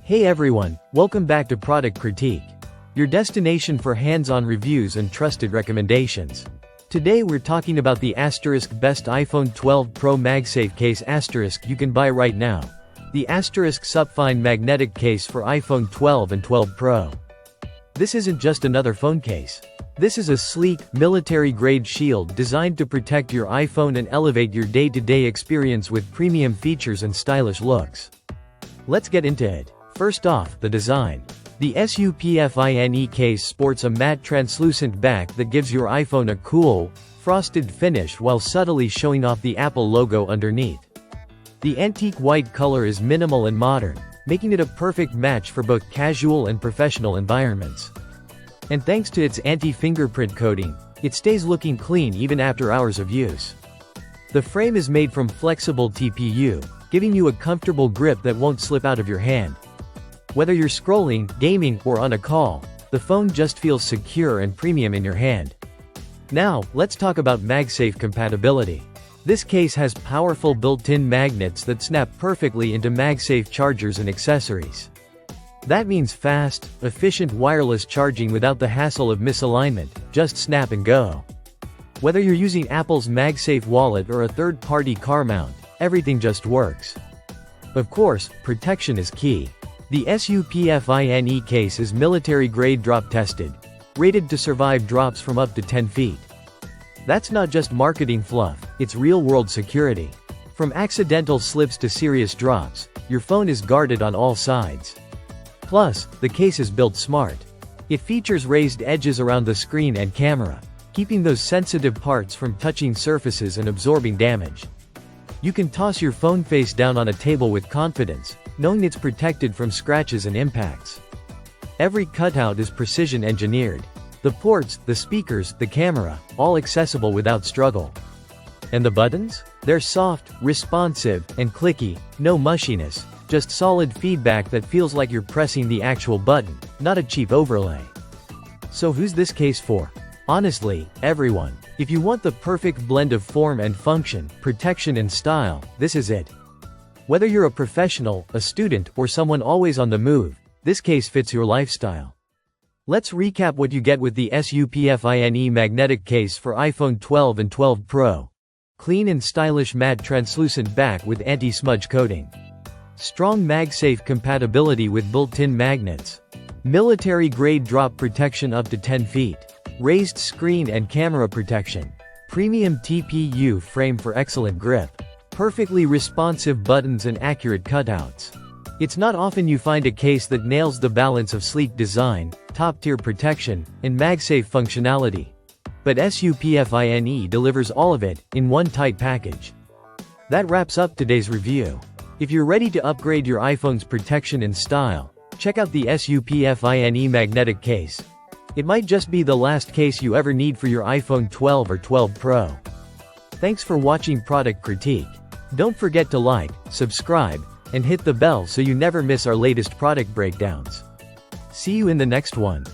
Hey everyone, welcome back to Product Critique, your destination for hands-on reviews and trusted recommendations. Today we're talking about the best iPhone 12 Pro Magsafe Case you can buy right now. The SUPFINE Magnetic Case for iPhone 12 and 12 Pro. This isn't just another phone case. This is a sleek, military-grade shield designed to protect your iPhone and elevate your day-to-day experience with premium features and stylish looks. Let's get into it. First off, the design. The SUPFINE case sports a matte translucent back that gives your iPhone a cool, frosted finish while subtly showing off the Apple logo underneath. The antique white color is minimal and modern, making it a perfect match for both casual and professional environments. And thanks to its anti-fingerprint coating, it stays looking clean even after hours of use. The frame is made from flexible TPU, giving you a comfortable grip that won't slip out of your hand. Whether you're scrolling, gaming, or on a call, the phone just feels secure and premium in your hand. Now, let's talk about MagSafe compatibility. This case has powerful built-in magnets that snap perfectly into MagSafe chargers and accessories. That means fast, efficient wireless charging without the hassle of misalignment, just snap and go. Whether you're using Apple's MagSafe wallet or a third-party car mount, everything just works. Of course, protection is key. The SUPFINE case is military-grade drop-tested, rated to survive drops from up to 10 feet. That's not just marketing fluff, it's real-world security. From accidental slips to serious drops, your phone is guarded on all sides. Plus, the case is built smart. It features raised edges around the screen and camera, keeping those sensitive parts from touching surfaces and absorbing damage. You can toss your phone face down on a table with confidence, knowing it's protected from scratches and impacts. Every cutout is precision engineered. The ports, the speakers, the camera, all accessible without struggle. And the buttons? They're soft, responsive, and clicky, no mushiness, just solid feedback that feels like you're pressing the actual button, not a cheap overlay. So who's this case for? Honestly, everyone. If you want the perfect blend of form and function, protection and style, this is it. Whether you're a professional, a student, or someone always on the move, this case fits your lifestyle. Let's recap what you get with the SUPFINE Magnetic Case for iPhone 12 and 12 Pro. Clean and stylish matte translucent back with anti-smudge coating. Strong MagSafe compatibility with built-in magnets. Military-grade drop protection up to 10 feet. Raised screen and camera protection. Premium TPU frame for excellent grip. Perfectly responsive buttons and accurate cutouts. It's not often you find a case that nails the balance of sleek design, top-tier protection, and MagSafe functionality. But SUPFINE delivers all of it, in one tight package. That wraps up today's review. If you're ready to upgrade your iPhone's protection and style, check out the SUPFINE Magnetic Case. It might just be the last case you ever need for your iPhone 12 or 12 Pro. Thanks for watching Product Critique. Don't forget to like, subscribe, and hit the bell so you never miss our latest product breakdowns. See you in the next one.